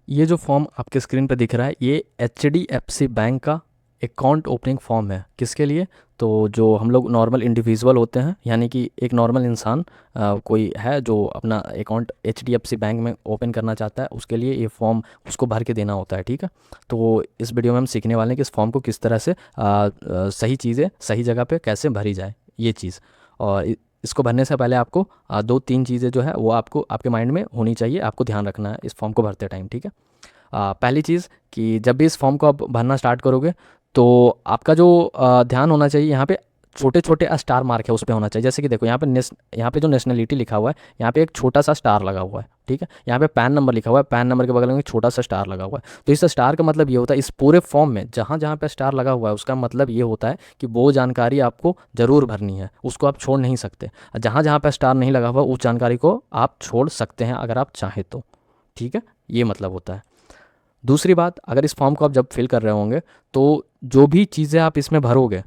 ये जो फॉर्म आपके स्क्रीन पे दिख रहा है ये HDFC बैंक का अकाउंट ओपनिंग फॉर्म है। किसके लिए? तो जो हम लोग नॉर्मल इंडिविजुअल होते हैं, यानी कि एक नॉर्मल इंसान कोई है जो अपना अकाउंट HDFC बैंक में ओपन करना चाहता है, उसके लिए ये फॉर्म उसको भर के देना होता है। ठीक है। तो इस वीडियो में हम सीखने वाले हैं कि इस फॉर्म को किस तरह से सही चीज़ें सही जगह पे कैसे भरी जाए ये चीज़। और इसको भरने से पहले आपको दो तीन चीज़ें जो है वो आपको आपके माइंड में होनी चाहिए, आपको ध्यान रखना है इस फॉर्म को भरते टाइम। ठीक है। पहली चीज़ कि जब भी इस फॉर्म को आप भरना स्टार्ट करोगे तो आपका जो ध्यान होना चाहिए, यहाँ पे छोटे छोटे स्टार मार्क है उस पे होना चाहिए। जैसे कि देखो यहाँ पे जो नेशनलिटी लिखा हुआ है, यहाँ पे एक छोटा सा स्टार लगा हुआ है। ठीक है। यहाँ पे पैन नंबर लिखा हुआ है, पैन नंबर के बगल में एक छोटा सा स्टार लगा हुआ है। तो इस स्टार का मतलब ये होता है, इस पूरे फॉर्म में जहाँ जहाँ पे स्टार लगा हुआ है उसका मतलब ये होता है कि वो जानकारी आपको ज़रूर भरनी है, उसको आप छोड़ नहीं सकते। जहाँ जहाँ पे स्टार नहीं लगा हुआ उस जानकारी को आप छोड़ सकते हैं अगर आप चाहें तो। ठीक है। ये मतलब होता है। दूसरी बात, अगर इस फॉर्म को आप जब फिल कर रहे होंगे तो जो भी चीज़ें आप इसमें भरोगे,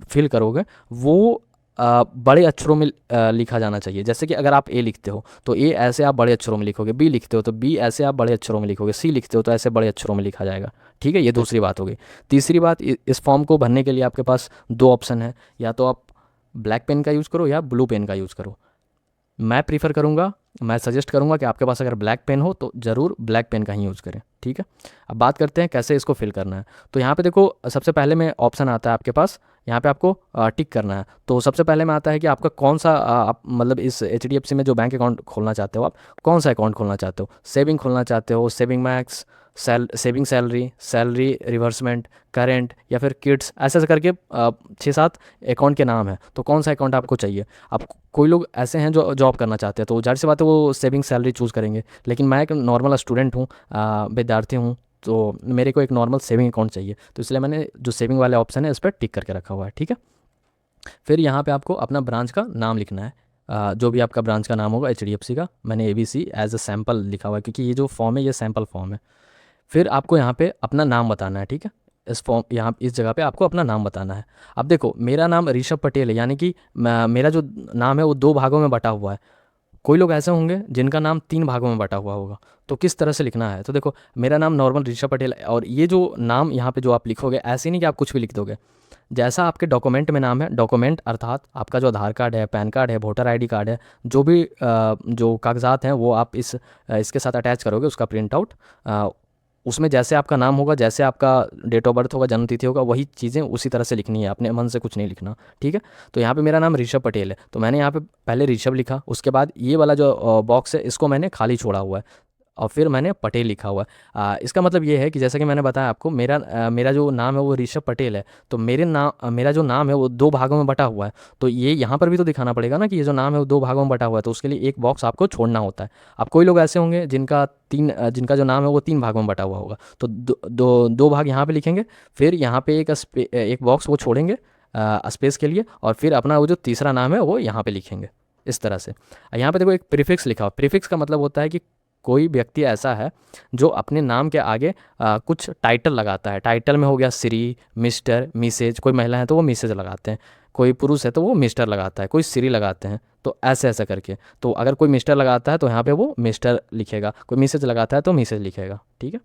फिल करोगे, वो बड़े अक्षरों में लिखा जाना चाहिए। जैसे कि अगर आप ए लिखते हो तो ए ऐसे आप बड़े अक्षरों में लिखोगे, बी लिखते हो तो बी ऐसे आप बड़े अक्षरों में लिखोगे, सी लिखते हो तो ऐसे बड़े अक्षरों में लिखा जाएगा। ठीक है। ये दूसरी बात होगी। तीसरी बात, इस फॉर्म को भरने के लिए आपके पास दो ऑप्शन है, या तो आप ब्लैक पेन का यूज़ करो या ब्लू पेन का यूज़ करो। मैं प्रीफर करूँगा, मैं सजेस्ट करूँगा कि आपके पास अगर ब्लैक पेन हो तो ज़रूर ब्लैक पेन का ही यूज़ करें। ठीक है। अब बात करते हैं कैसे इसको फिल करना है। तो यहाँ पे देखो, सबसे पहले में ऑप्शन आता है आपके पास, यहाँ पे आपको टिक करना है। तो सबसे पहले में आता है कि आपका कौन सा आप मतलब इस HDFC में जो बैंक अकाउंट खोलना चाहते हो, आप कौन सा अकाउंट खोलना चाहते हो, सेविंग खोलना चाहते हो, saving max, saving salary, salary reimbursement, current, या फिर किड्स, ऐसे ऐसे करके 6-7 अकाउंट के नाम है। तो कौन सा अकाउंट आपको चाहिए? आप कोई लोग ऐसे हैं जो जॉब करना चाहते हैं तो जाहिर सी बात है वो सेविंग सैलरी चूज़ करेंगे, लेकिन मैं एक नॉर्मल स्टूडेंट हूँ, विद्यार्थी हूँ, तो मेरे को एक नॉर्मल सेविंग अकाउंट चाहिए, तो इसलिए मैंने जो सेविंग वाले ऑप्शन है इस पर टिक करके रखा हुआ है। ठीक है। फिर यहाँ पे आपको अपना ब्रांच का नाम लिखना है। जो भी आपका ब्रांच का नाम होगा HDFC का, मैंने ABC एज अ सैम्पल लिखा हुआ है क्योंकि ये जो फॉर्म है ये सैम्पल फॉर्म है। फिर आपको यहाँ पे अपना नाम बताना है। ठीक है। इस फॉर्म यहाँ इस जगह पे आपको अपना नाम बताना है। अब देखो, मेरा नाम ऋषभ पटेल है, यानी कि मेरा जो नाम है वो दो भागों में बटा हुआ है। कोई लोग ऐसे होंगे जिनका नाम तीन भागों में बटा हुआ होगा, तो किस तरह से लिखना है? तो देखो, मेरा नाम नॉर्मल ऋषभ पटेल है, और ये जो नाम यहाँ पे जो आप लिखोगे, ऐसे नहीं कि आप कुछ भी लिख दोगे। जैसा आपके डॉक्यूमेंट में नाम है, डॉक्यूमेंट अर्थात आपका जो आधार कार्ड है, पैन कार्ड है, वोटर आईडी कार्ड है, जो भी जो कागजात हैं वो आप इसके साथ अटैच करोगे, उसका प्रिंट आउट, उसमें जैसे आपका नाम होगा, जैसे आपका डेट ऑफ बर्थ होगा, जन्म तिथि होगा, वही चीज़ें उसी तरह से लिखनी है, अपने मन से कुछ नहीं लिखना। ठीक है। तो यहाँ पे मेरा नाम ऋषभ पटेल है, तो मैंने यहाँ पे पहले ऋषभ लिखा, उसके बाद ये वाला जो बॉक्स है इसको मैंने खाली छोड़ा हुआ है, और फिर मैंने पटेल लिखा हुआ है। इसका मतलब ये है कि जैसा कि मैंने बताया आपको, मेरा जो नाम है वो ऋषभ पटेल है, तो मेरा जो नाम है वो दो भागों में बटा हुआ है। तो ये यहाँ पर भी तो दिखाना पड़ेगा ना कि ये जो नाम है वो दो भागों में बटा हुआ है, तो उसके लिए एक बॉक्स आपको छोड़ना होता है। अब कोई लोग ऐसे होंगे जिनका जो नाम है वो तीन भागों में बटा हुआ होगा, तो दो भाग यहाँ पे लिखेंगे, फिर यहाँ पे एक बॉक्स वो छोड़ेंगे स्पेस के लिए, और फिर अपना वो जो तीसरा नाम है वो यहाँ पे लिखेंगे इस तरह से। यहाँ पे देखो एक प्रीफिक्स लिखा हुआ। प्रीफिक्स का मतलब होता है कि कोई व्यक्ति ऐसा है जो अपने नाम के आगे कुछ टाइटल लगाता है। टाइटल में हो गया श्री, मिस्टर, मिसेज, कोई महिला है तो वो मिसेज लगाते हैं, कोई पुरुष है तो वो मिस्टर लगाता है, कोई श्री लगाते हैं, तो ऐसे ऐसे करके। तो अगर कोई मिस्टर लगाता है तो यहाँ पे वो मिस्टर लिखेगा, कोई मिसेज लगाता है तो मिसेज लिखेगा। ठीक है।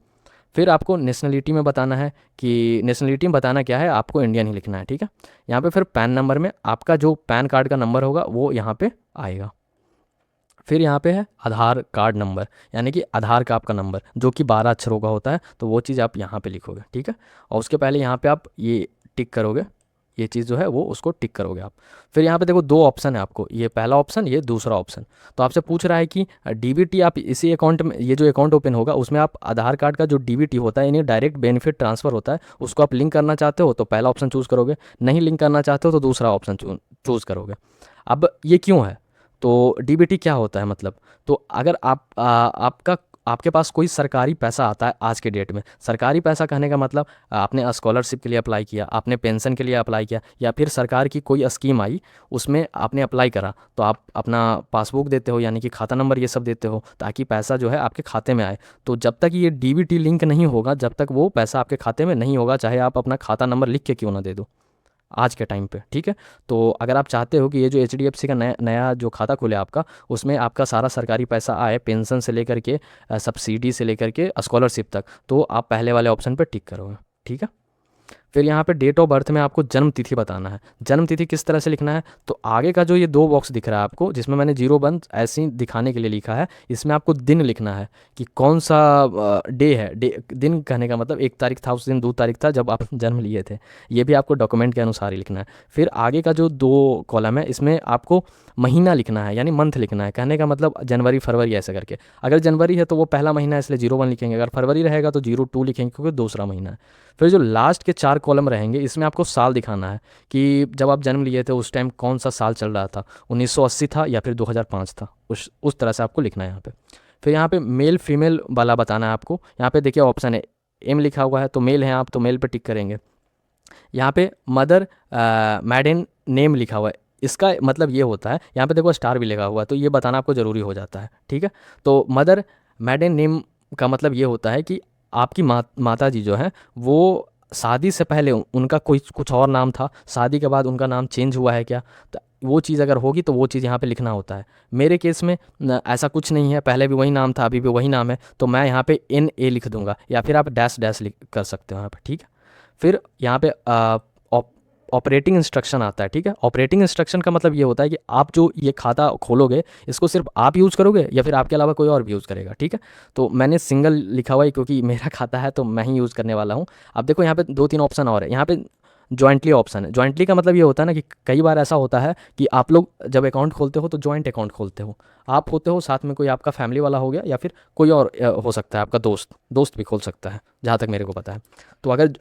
फिर आपको नेशनलिटी में बताना है, कि नेशनलिटी में बताना क्या है, आपको इंडियन ही लिखना है। ठीक है। यहाँ पे फिर पैन नंबर में आपका जो पैन कार्ड का नंबर होगा वो यहाँ पे आएगा। फिर यहाँ पे है आधार कार्ड नंबर, यानी कि आधार का आपका नंबर जो कि 12 अक्षरों का होता है, तो वो चीज़ आप यहाँ पे लिखोगे। ठीक है। और उसके पहले यहाँ पे आप ये टिक करोगे, ये चीज़ जो है वो उसको टिक करोगे आप। फिर यहाँ पे देखो दो ऑप्शन है आपको, ये पहला ऑप्शन, ये दूसरा ऑप्शन। तो आपसे पूछ रहा है कि DBT आप इसी अकाउंट में, ये जो अकाउंट ओपन होगा उसमें आप आधार कार्ड का जो DBT होता है, यानी डायरेक्ट बेनिफिट ट्रांसफ़र होता है, उसको आप लिंक करना चाहते हो तो पहला ऑप्शन चूज़ करोगे, नहीं लिंक करना चाहते हो तो दूसरा ऑप्शन चूज़ करोगे। अब ये क्यों है? तो DBT क्या होता है मतलब? तो अगर आपके पास कोई सरकारी पैसा आता है आज के डेट में, सरकारी पैसा कहने का मतलब आपने स्कॉलरशिप के लिए अप्लाई किया, आपने पेंशन के लिए अप्लाई किया, या फिर सरकार की कोई स्कीम आई उसमें आपने अप्लाई करा, तो आप अपना पासबुक देते हो, यानी कि खाता नंबर ये सब देते हो ताकि पैसा जो है आपके खाते में आए। तो जब तक ये DBT लिंक नहीं होगा, जब तक वो पैसा आपके खाते में नहीं होगा, चाहे आप अपना खाता नंबर लिख के क्यों ना दे दो। आज के टाइम पे, ठीक है। तो अगर आप चाहते हो कि ये जो HDFC का नया नया जो खाता खुले आपका, उसमें आपका सारा सरकारी पैसा आए, पेंशन से लेकर के सब्सिडी से लेकर के स्कॉलरशिप तक, तो आप पहले वाले ऑप्शन पर टिक करोगे, ठीक है। फिर यहाँ पे डेट ऑफ बर्थ में आपको जन्म तिथि बताना है। जन्म तिथि किस तरह से लिखना है, तो आगे का जो ये 2 बॉक्स दिख रहा है आपको, जिसमें मैंने 0 1 ऐसे ही दिखाने के लिए लिखा है, इसमें आपको दिन लिखना है कि कौन सा डे है। डे, दिन कहने का मतलब 1 तारीख था उस दिन, 2 तारीख था जब आप जन्म लिए थे, ये भी आपको डॉक्यूमेंट के अनुसार ही लिखना है। फिर आगे का जो 2 कॉलम है, इसमें आपको महीना लिखना है, यानी मंथ लिखना है। कहने का मतलब जनवरी फरवरी ऐसे करके, अगर जनवरी है तो वो पहला महीना है इसलिए 0 1 लिखेंगे, अगर फरवरी रहेगा तो 0 2 लिखेंगे क्योंकि दूसरा महीना है। फिर जो लास्ट के 4 कॉलम रहेंगे, इसमें आपको साल दिखाना है कि जब आप जन्म लिए थे उस टाइम कौन सा साल चल रहा था, 1980 था या फिर 2005 था, उस तरह से आपको लिखना है यहाँ पे। फिर यहाँ पे मेल फीमेल वाला बताना है आपको। यहाँ पे देखिए ऑप्शन है एम लिखा हुआ है, तो मेल है आप, तो मेल पे टिक करेंगे। यहाँ पे मदर मैडन नेम लिखा हुआ है, इसका मतलब ये होता है, यहाँ पे देखो स्टार भी लगा हुआ है, तो ये बताना आपको ज़रूरी हो जाता है, ठीक है। तो मदर मैडन नेम का मतलब ये होता है कि आपकी माता जी जो हैं वो शादी से पहले उनका कोई कुछ और नाम था, शादी के बाद उनका नाम चेंज हुआ है क्या, तो वो चीज़ अगर होगी तो वो चीज़ यहाँ पे लिखना होता है। मेरे केस में ऐसा कुछ नहीं है, पहले भी वही नाम था, अभी भी वही नाम है, तो मैं यहाँ पे NA लिख दूंगा, या फिर आप डैश डैश लिख कर सकते हो यहाँ पे, ठीक है। फिर यहाँ पे ऑपरेटिंग इंस्ट्रक्शन आता है, ठीक है। ऑपरेटिंग इंस्ट्रक्शन का मतलब ये होता है कि आप जो ये खाता खोलोगे, इसको सिर्फ आप यूज़ करोगे या फिर आपके अलावा कोई और भी यूज़ करेगा, ठीक है। तो मैंने सिंगल लिखा हुआ है क्योंकि मेरा खाता है तो मैं ही यूज़ करने वाला हूँ। अब देखो यहाँ पे 2 3 ऑप्शन और है। यहाँ पे जॉइंटली ऑप्शन है। जॉइंटली का मतलब ये होता है ना कि कई बार ऐसा होता है कि आप लोग जब अकाउंट खोलते हो तो जॉइंट अकाउंट खोलते हो, आप होते हो, साथ में कोई आपका फैमिली वाला हो गया या फिर कोई और हो सकता है, आपका दोस्त भी खोल सकता है, जहाँ तक मेरे को पता है। तो अगर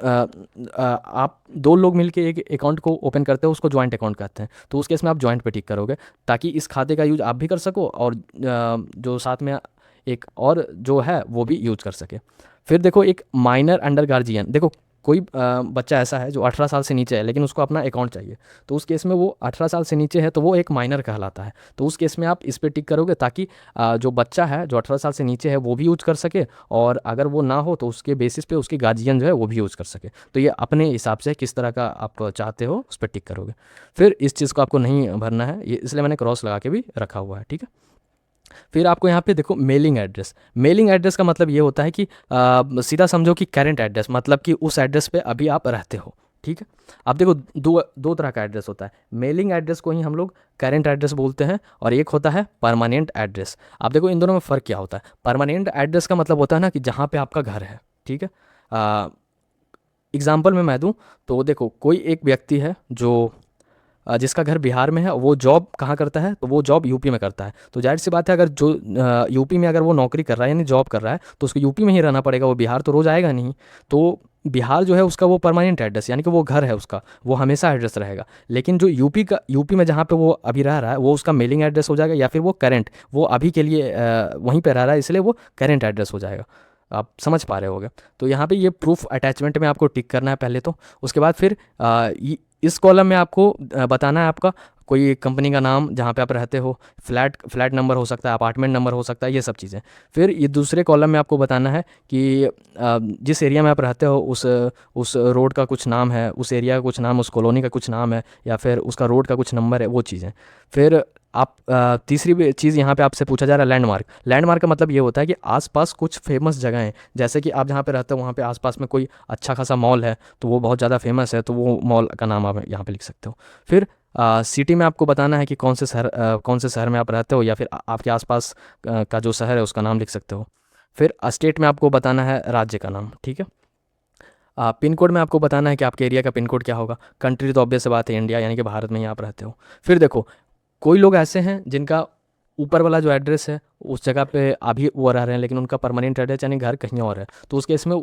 आप 2 लोग मिलके एक अकाउंट को ओपन करते हो, उसको जॉइंट अकाउंट कहते हैं, तो उस केस में आप जॉइंट पे टिक करोगे, ताकि इस खाते का यूज आप भी कर सको और जो साथ में एक और जो है वो भी यूज कर सके। फिर देखो एक माइनर अंडर गार्जियन, देखो कोई बच्चा ऐसा है जो 18 साल से नीचे है लेकिन उसको अपना अकाउंट चाहिए, तो उस केस में वो 18 साल से नीचे है तो वो एक माइनर कहलाता है। तो उस केस में आप इस पे टिक करोगे ताकि जो बच्चा है जो 18 साल से नीचे है वो भी यूज कर सके, और अगर वो ना हो तो उसके बेसिस पे उसके गार्जियन जो है वो भी यूज़ कर सके। तो ये अपने हिसाब से किस तरह का आप चाहते हो उस पर टिक करोगे। फिर इस चीज़ को आपको नहीं भरना है, ये इसलिए मैंने क्रॉस लगा के भी रखा हुआ है, ठीक है। फिर आपको यहाँ पे देखो मेलिंग एड्रेस। मेलिंग एड्रेस का मतलब ये होता है कि सीधा समझो कि करंट एड्रेस, मतलब कि उस एड्रेस पे अभी आप रहते हो, ठीक है। अब देखो दो तरह का एड्रेस होता है। मेलिंग एड्रेस को ही हम लोग करंट एड्रेस बोलते हैं, और एक होता है परमानेंट एड्रेस। अब देखो इन दोनों में फ़र्क क्या होता है। परमानेंट एड्रेस का मतलब होता है ना कि जहाँ पे आपका घर है, ठीक है। एग्जाम्पल में मैं दूँ तो देखो कोई एक व्यक्ति है जो जिसका घर बिहार में है, वो जॉब कहाँ करता है, तो वो जॉब यूपी में करता है। तो जाहिर सी बात है अगर जो यूपी में अगर वो नौकरी कर रहा है यानी जॉब कर रहा है तो उसको यूपी में ही रहना पड़ेगा, वो बिहार तो रोज़ आएगा नहीं। तो बिहार जो है उसका वो परमानेंट एड्रेस, यानी कि वो घर है उसका, वो हमेशा एड्रेस रहेगा। लेकिन जो यूपी में जहाँ पे वो अभी रह रहा है वो उसका मेलिंग एड्रेस हो जाएगा, या फिर वो करेंट, वो अभी के लिए वहीं पे रह रहा है इसलिए वो करेंट एड्रेस हो जाएगा। आप समझ पा रहे होगे। तो यहाँ पे ये प्रूफ अटैचमेंट में आपको टिक करना है पहले तो। उसके बाद फिर इस कॉलम में आपको बताना है आपका कोई कंपनी का नाम जहाँ पे आप रहते हो, फ्लैट नंबर हो सकता है, अपार्टमेंट नंबर हो सकता है, ये सब चीज़ें। फिर ये दूसरे कॉलम में आपको बताना है कि जिस एरिया में आप रहते हो उस रोड का कुछ नाम है, उस एरिया का कुछ नाम, उस कॉलोनी का कुछ नाम है, या फिर उसका रोड का कुछ नंबर है, वो चीज़ें। फिर आप तीसरी भी चीज़ यहाँ पे आपसे पूछा जा रहा है लैंडमार्क। लैंडमार्क का मतलब ये होता है कि आसपास कुछ फेमस जगह हैं, जैसे कि आप जहाँ पे रहते हो वहाँ पे आसपास में कोई अच्छा खासा मॉल है तो वो बहुत ज़्यादा फेमस है, तो वो मॉल का नाम आप यहाँ पे लिख सकते हो। फिर सिटी में आपको बताना है कि कौन से शहर में आप रहते हो, या फिर आपके आसपास का जो शहर है उसका नाम लिख सकते हो। फिर स्टेट में आपको बताना है राज्य का नाम, ठीक है। पिन कोड में आपको बताना है कि आपके एरिया का पिन कोड क्या होगा। कंट्री तो ऑब्वियस सी बात है इंडिया, यानी कि भारत में ही आप रहते हो। फिर देखो कोई लोग ऐसे हैं जिनका ऊपर वाला जो एड्रेस है उस जगह पे अभी वो रह रहे हैं, लेकिन उनका परमानेंट एड्रेस यानी घर कहीं और है, तो उस केस में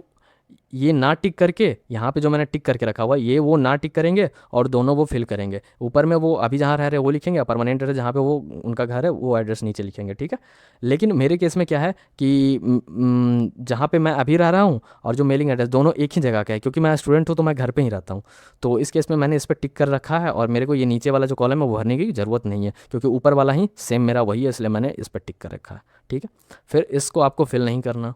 ये ना टिक करके यहाँ पे जो मैंने टिक करके रखा हुआ है ये वो ना टिक करेंगे और दोनों वो फिल करेंगे। ऊपर में वो अभी जहाँ रह रहे हैं वो लिखेंगे, परमानेंट एड्रेस जहाँ पे वो उनका घर है वो एड्रेस नीचे लिखेंगे, ठीक है। लेकिन मेरे केस में क्या है कि जहाँ पे मैं अभी रह रहा हूँ और जो मेलिंग एड्रेस दोनों एक ही जगह का है, क्योंकि मैं स्टूडेंट हूँ तो मैं घर पे ही रहता हूँ। तो इस केस में मैंने इस पर टिक कर रखा है, और मेरे को ये नीचे वाला जो कॉलम है वो भरने की ज़रूरत नहीं है, क्योंकि ऊपर वाला ही सेम मेरा वही है, इसलिए मैंने इस पर टिक कर रखा है, ठीक है। फिर इसको आपको फिल नहीं करना।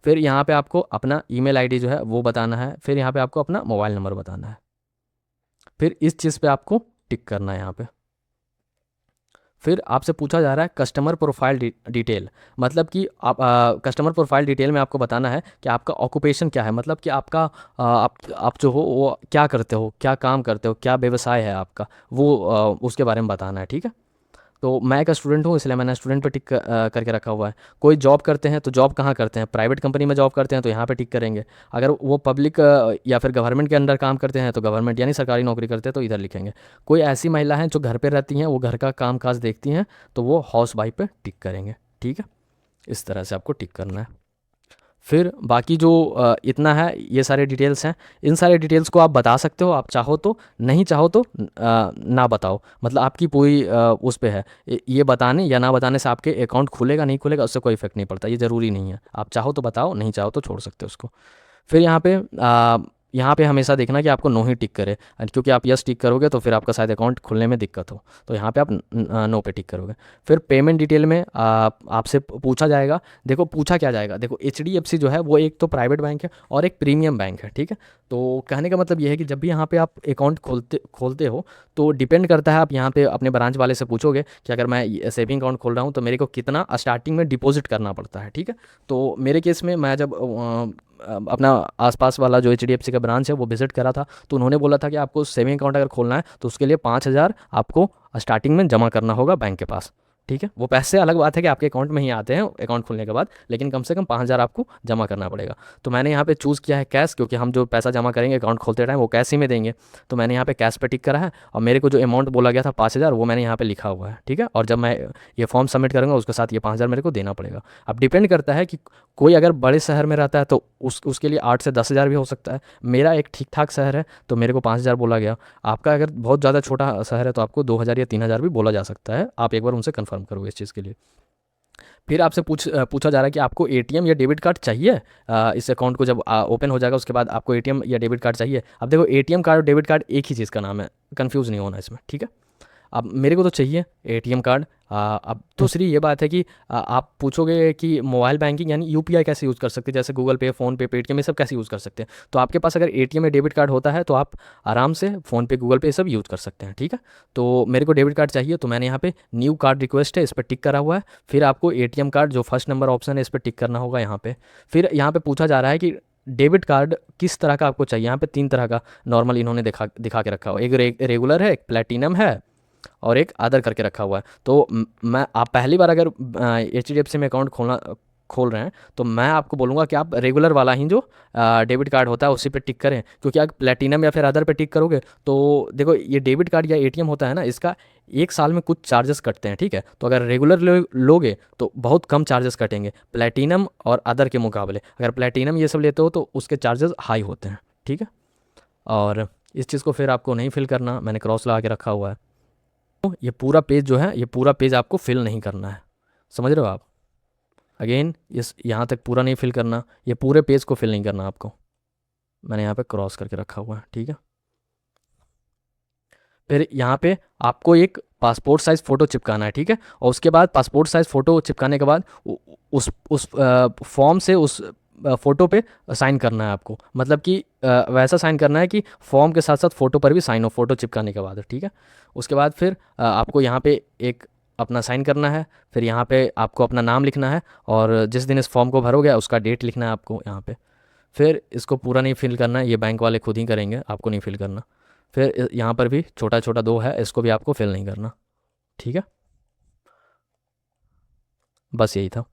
फिर यहाँ पे आपको अपना ईमेल आईडी जो है वो बताना है। फिर यहाँ पे आपको अपना मोबाइल नंबर बताना है। फिर इस चीज़ पे आपको टिक करना है यहाँ पे। फिर आपसे पूछा जा रहा है कस्टमर प्रोफाइल डिटेल, मतलब कि आप कस्टमर प्रोफाइल डिटेल में आपको बताना है कि आपका ऑक्यूपेशन क्या है, मतलब कि आपका आप जो हो वो क्या करते हो, क्या काम करते हो, क्या व्यवसाय है आपका, वो उसके बारे में बताना है, ठीक है। तो मैं एक स्टूडेंट हूँ, इसलिए मैंने स्टूडेंट पे टिक करके रखा हुआ है। कोई जॉब करते हैं तो जॉब कहाँ करते हैं, प्राइवेट कंपनी में जॉब करते हैं तो यहाँ पे टिक करेंगे। अगर वो पब्लिक या फिर गवर्नमेंट के अंडर काम करते हैं तो गवर्नमेंट यानी सरकारी नौकरी करते हैं तो इधर लिखेंगे। कोई ऐसी महिला हैं जो घर पे रहती हैं, वो घर का काम काज देखती हैं, तो वो हाउस वाइफ पे टिक करेंगे, ठीक है। इस तरह से आपको टिक करना है। फिर बाकी जो इतना है, ये सारे डिटेल्स हैं। इन सारे डिटेल्स को आप बता सकते हो, आप चाहो तो, नहीं चाहो तो ना बताओ, मतलब आपकी पूरी उस पे है। ये बताने या ना बताने से आपके अकाउंट खुलेगा नहीं खुलेगा उससे कोई इफेक्ट नहीं पड़ता, ये ज़रूरी नहीं है। आप चाहो तो बताओ, नहीं चाहो तो छोड़ सकते हो उसको। फिर यहाँ पे हमेशा देखना कि आपको नो ही टिक करे, क्योंकि आप यस टिक करोगे तो फिर आपका शायद अकाउंट खुलने में दिक्कत हो, तो यहाँ पे आप नो पे टिक करोगे। फिर पेमेंट डिटेल में आपसे पूछा जाएगा। देखो पूछा क्या जाएगा, देखो HDFC जो है वो एक तो प्राइवेट बैंक है और एक प्रीमियम बैंक है, ठीक है। तो कहने का मतलब ये है कि जब भी यहाँ पे आप अकाउंट खोलते हो तो डिपेंड करता है, आप यहाँ पे अपने ब्रांच वाले से पूछोगे कि अगर मैं सेविंग अकाउंट खोल रहा हूँ तो मेरे को कितना स्टार्टिंग में डिपॉजिट करना पड़ता है, ठीक है। तो मेरे केस में मैं जब अपना आसपास वाला जो HDFC का ब्रांच है वो विजिट करा था, तो उन्होंने बोला था कि आपको सेविंग अकाउंट अगर खोलना है तो उसके लिए 5,000 आपको स्टार्टिंग में जमा करना होगा बैंक के पास, ठीक है। वो पैसे अलग बात है कि आपके अकाउंट में ही आते हैं अकाउंट खुलने के बाद, लेकिन कम से कम 5,000 आपको जमा करना पड़ेगा। तो मैंने यहाँ पे चूज़ किया है कैश, क्योंकि हम जो पैसा जमा करेंगे अकाउंट खोलते टाइम वो कैश ही में देंगे। तो मैंने यहाँ पे कैश पे टिक करा है, और मेरे को जो अमाउंट बोला गया था 5,000 वो मैंने यहाँ पे लिखा हुआ है, ठीक है। और जब मैं ये फॉर्म सबमिट करूँगा उसके साथ ये 5,000 मेरे को देना पड़ेगा। अब डिपेंड करता है कि कोई अगर बड़े शहर में रहता है तो उसके लिए 8 से 10,000 भी हो सकता है। मेरा एक ठीक ठाक शहर है तो मेरे को 5,000 बोला गया। आपका अगर बहुत ज़्यादा छोटा शहर है तो आपको 2,000 या 3,000 भी बोला जा सकता है। आप एक बार उनसे कंफर्म करो इस चीज़ के लिए। फिर आपसे पूछा जा रहा है कि आपको एटीएम या डेबिट कार्ड चाहिए। इस अकाउंट को जब ओपन हो जाएगा उसके बाद आपको एटीएम या डेबिट कार्ड चाहिए। अब देखो एटीएम कार्ड और डेबिट कार्ड एक ही चीज़ का नाम है, कन्फ्यूज़ नहीं होना इसमें, ठीक है। अब मेरे को तो चाहिए एटीएम कार्ड। अब दूसरी ये बात है कि आप पूछोगे कि मोबाइल बैंकिंग यानी यूपीआई कैसे यूज़ कर सकते हैं, जैसे गूगल पे, फ़ोन पे, पेटीएम, ये सब कैसे यूज़ कर सकते हैं। तो आपके पास अगर एटीएम या डेबिट कार्ड होता है तो आप आराम से फ़ोन पे, गूगल पे ये सब यूज़ कर सकते हैं, ठीक है। तो मेरे को डेबिट कार्ड चाहिए तो मैंने यहाँ पे न्यू कार्ड रिक्वेस्ट है, इस पर टिक करा हुआ है। फिर आपको एटीएम कार्ड जो फर्स्ट नंबर ऑप्शन है इस पर टिक करना होगा यहाँ पे। फिर यहाँ पे पूछा जा रहा है कि डेबिट कार्ड किस तरह का आपको चाहिए। यहाँ पे 3 तरह का नॉर्मल इन्होंने दिखा के रखा हुआ, एक रेगुलर है, एक प्लेटिनम है और एक अदर करके रखा हुआ है। तो मैं आप पहली बार अगर HDFC में अकाउंट खोल रहे हैं तो मैं आपको बोलूँगा कि आप रेगुलर वाला ही जो डेबिट कार्ड होता है उसी पे टिक करें, क्योंकि अगर प्लेटिनम या फिर अदर पे टिक करोगे तो देखो ये डेबिट कार्ड या एटीएम होता है ना, इसका 1 साल में कुछ चार्जेस कटते हैं, ठीक है। तो अगर रेगुलर लोगे तो बहुत कम चार्जेस कटेंगे प्लेटिनम और अदर के मुकाबले। अगर प्लेटिनम ये सब लेते हो तो उसके चार्जेस हाई होते हैं, ठीक है। और इस चीज़ को फिर आपको नहीं फिल करना, मैंने क्रॉस लगा के रखा हुआ है। तो ये पूरा पेज जो है, ये पूरा पेज आपको फिल नहीं करना है, समझ रहे हो आप। अगेन इस यहाँ तक पूरा नहीं फिल करना, ये पूरे पेज को फिल नहीं करना आपको, मैंने यहाँ पे क्रॉस करके रखा हुआ है, ठीक है। फिर यहाँ पे आपको एक पासपोर्ट साइज़ फ़ोटो चिपकाना है, ठीक है। और उसके बाद पासपोर्ट साइज़ फ़ोटो चिपकाने के बाद उस फॉर्म से उस फ़ोटो पे साइन करना है आपको, मतलब कि वैसा साइन करना है कि फॉर्म के साथ साथ फ़ोटो पर भी साइन हो फ़ोटो चिपकाने के बाद, ठीक है। उसके बाद फिर आपको यहाँ पे एक अपना साइन करना है। फिर यहाँ पे आपको अपना नाम लिखना है और जिस दिन इस फॉर्म को भरोगे उसका डेट लिखना है आपको यहाँ पे। फिर इसको पूरा नहीं फिल करना है, ये बैंक वाले खुद ही करेंगे, आपको नहीं फिल करना। फिर यहाँ पर भी छोटा छोटा 2 है, इसको भी आपको फिल नहीं करना, ठीक है। बस यही था।